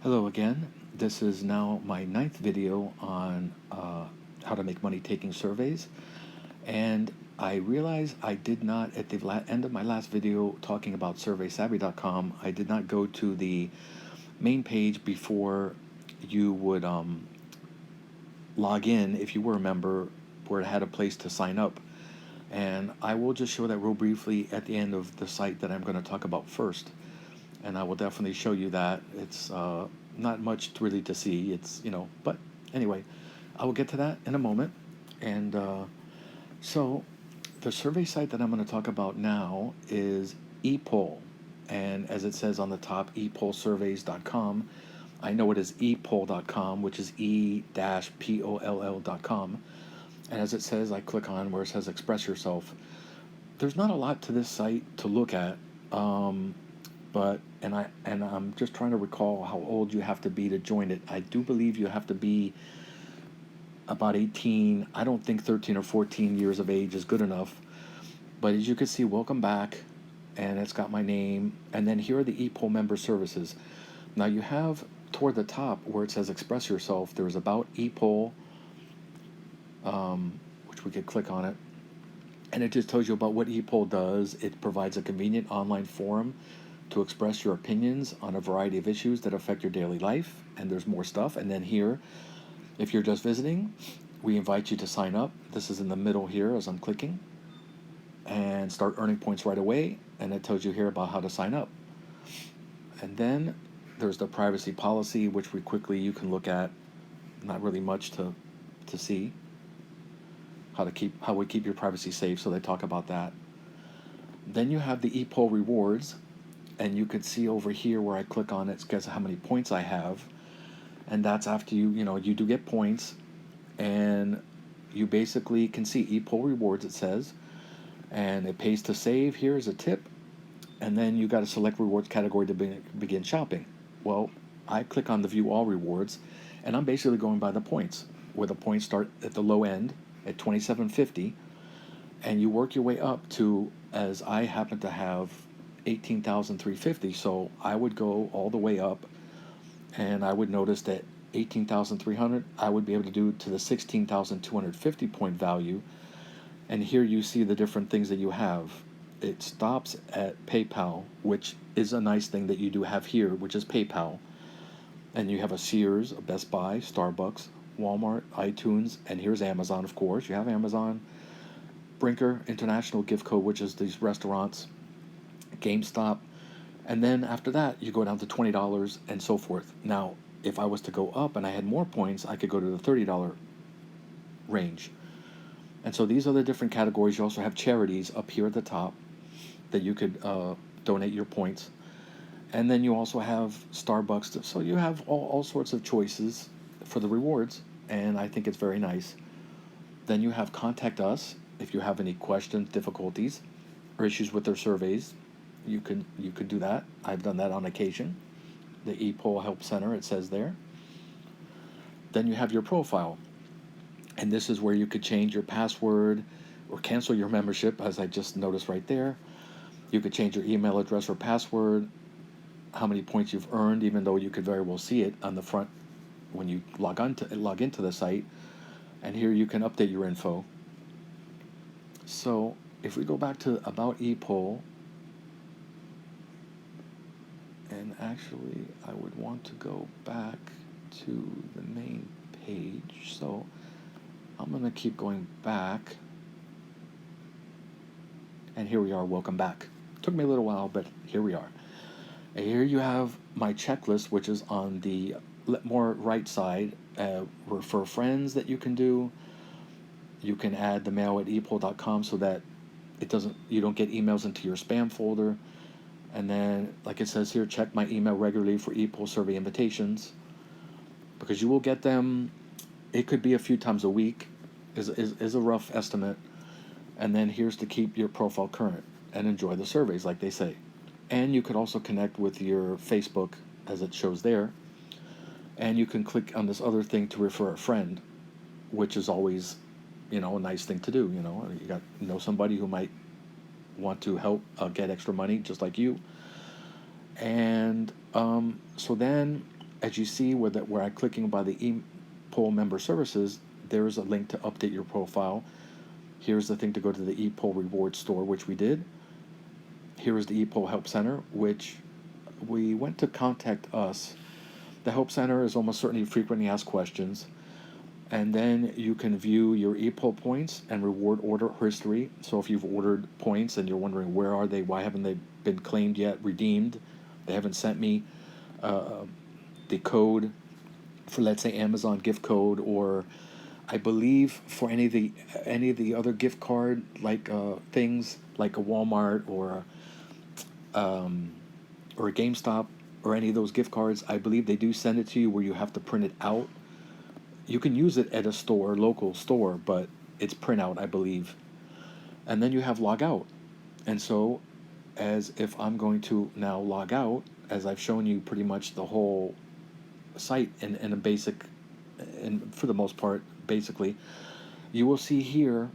Hello again. This is now my ninth video on how to make money taking surveys. And I realized I did not, at the end of my last video talking about surveysavvy.com, I did not go to the main page before you would log in, if you were a member, where it had a place to sign up. And I will just show that real briefly at the end of the site that I'm going to talk about first. And I will definitely show you that. It's not much really to see. But anyway, I will get to that in a moment. And so the survey site that I'm going to talk about now is ePoll. And as it says on the top, epollsurveys.com. I know it is epoll.com, which is e-poll.com. And as it says, I click on where it says express yourself. There's not a lot to this site to look at. But I'm just trying to recall how old you have to be to join it. I do believe you have to be about 18. I don't think 13 or 14 years of age is good enough. But as you can see, welcome back, and it's got my name. And then here are the ePoll member services. Now you have toward the top where it says express yourself, there's about ePoll, which we could click on it. And it just tells you about what ePoll does. It provides a convenient online forum to express your opinions on a variety of issues that affect your daily life. And there's more stuff. And then here, if you're just visiting, we invite you to sign up. This is in the middle here as I'm clicking. And start earning points right away. And it tells you here about how to sign up. And then there's the privacy policy, which you can look at. Not really much to see. How we keep your privacy safe, so they talk about that. Then you have the ePoll rewards, and you could see over here where I click on it, guess how many points I have. And that's after you do get points, and you basically can see ePoll rewards, it says, and it pays to save. Here's a tip, and then you got to select rewards category to begin shopping. Well, I click on the view all rewards, and I'm basically going by the points, where the points start at the low end at 2750, and you work your way up to, as I happen to have 18,350, so I would go all the way up, and I would notice that 18,300 I would be able to do to the 16,250 point value. And here you see the different things that you have. It stops at PayPal, which is a nice thing that you do have here, which is PayPal. And you have a Sears, a Best Buy, Starbucks, Walmart, iTunes, and here's Amazon, of course. You have Amazon, Brinker International Gift Code, which is these restaurants, GameStop, and then after that, you go down to $20 and so forth. Now, if I was to go up and I had more points, I could go to the $30 range. And so these are the different categories. You also have charities up here at the top that you could donate your points. And then you also have Starbucks. So you have all sorts of choices for the rewards, and I think it's very nice. Then you have Contact Us if you have any questions, difficulties, or issues with their surveys. You could do that. I've done that on occasion. The ePoll Help Center, it says there. Then you have your profile, and this is where you could change your password or cancel your membership, as I just noticed right there. You could change your email address or password, how many points you've earned, even though you could very well see it on the front when you log into the site. And here you can update your info. So if we go back to About ePoll, and actually I would want to go back to the main page, so I'm going to keep going back. And here we are, welcome back. Took me a little while, but here we are. And here you have my checklist, which is on the more right side. Refer friends that you can do. You can add the mail at epoll.com so that you don't get emails into your spam folder. And then, like it says here, check my email regularly for ePoll survey invitations, because you will get them. It could be a few times a week, is a rough estimate. And then here's to keep your profile current and enjoy the surveys, like they say. And you could also connect with your Facebook, as it shows there. And you can click on this other thing to refer a friend, which is always, a nice thing to do. You know somebody who might want to help get extra money, just like you. And so then as you see where I'm clicking by the ePoll member services, there's a link to update your profile. Here's the thing to go to the ePoll reward store, which we did. Here is the ePoll Help Center, which we went to contact us. The Help Center is almost certainly frequently asked questions. And then you can view your ePoll points and reward order history. So if you've ordered points and you're wondering where are they, why haven't they been claimed yet, redeemed, they haven't sent me the code for, let's say, Amazon gift code, or I believe for any of the other gift card like things like a Walmart or a GameStop or any of those gift cards. I believe they do send it to you where you have to print it out. You can use it at a store, local store, but it's printout, I believe. And then you have log out. And so, as if I'm going to now log out, as I've shown you pretty much the whole site in a basic, and for the most part, basically, you will see here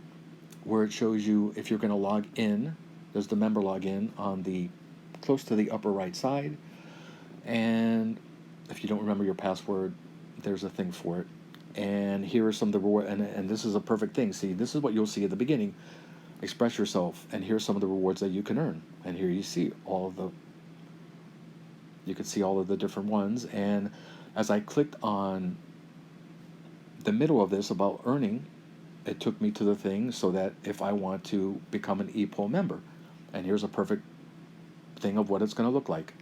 where it shows you if you're going to log in. There's the member login on the close to the upper right side. And if you don't remember your password, there's a thing for it. And here are some of the reward, and this is a perfect thing. See, this is what you'll see at the beginning. Express yourself, and here's some of the rewards that you can earn. And here you see you can see all of the different ones. And as I clicked on the middle of this about earning, it took me to the thing so that if I want to become an ePoll member, and here's a perfect thing of what it's going to look like.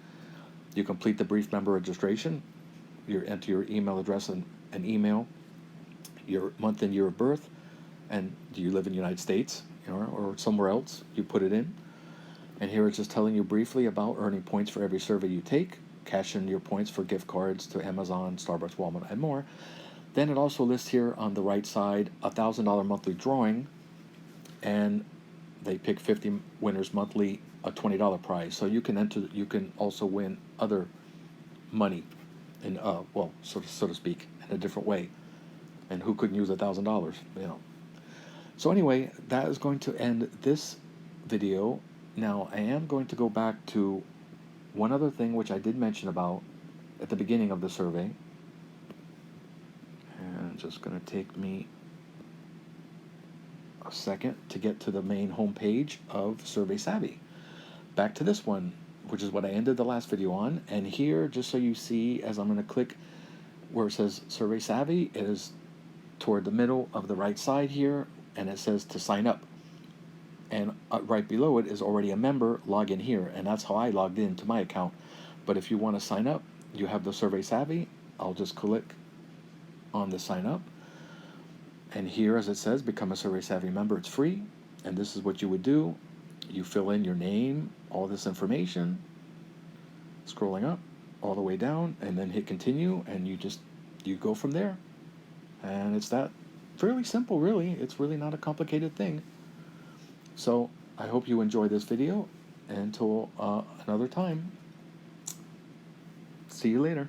You complete the brief member registration. You enter your email address and email, your month and year of birth, and do you live in the United States, or somewhere else? You put it in, and here it's just telling you briefly about earning points for every survey you take. Cash in your points for gift cards to Amazon, Starbucks, Walmart, and more. Then it also lists here on the right side $1,000 monthly drawing, and they pick 50 winners monthly, a $20 prize. So you can enter. You can also win other money, in well, so to speak, in a different way. And who couldn't use $1,000? So anyway, that is going to end this video. Now I am going to go back to one other thing which I did mention about at the beginning of the survey. And it's just going to take me a second to get to the main homepage of Survey Savvy. Back to this one, which is what I ended the last video on. And here, just so you see, as I'm going to click where it says Survey Savvy, it is toward the middle of the right side here, and it says to sign up. And right below it is already a member, log in here, and that's how I logged into my account. But if you want to sign up, you have the Survey Savvy. I'll just click on the sign up, and here, as it says, become a Survey Savvy member. It's free, and this is what you would do. You fill in your name, all this information, scrolling up all the way down, and then hit continue, and you go from there. And it's that fairly simple, really. It's really not a complicated thing. So I hope you enjoy this video. Until another time, see you later.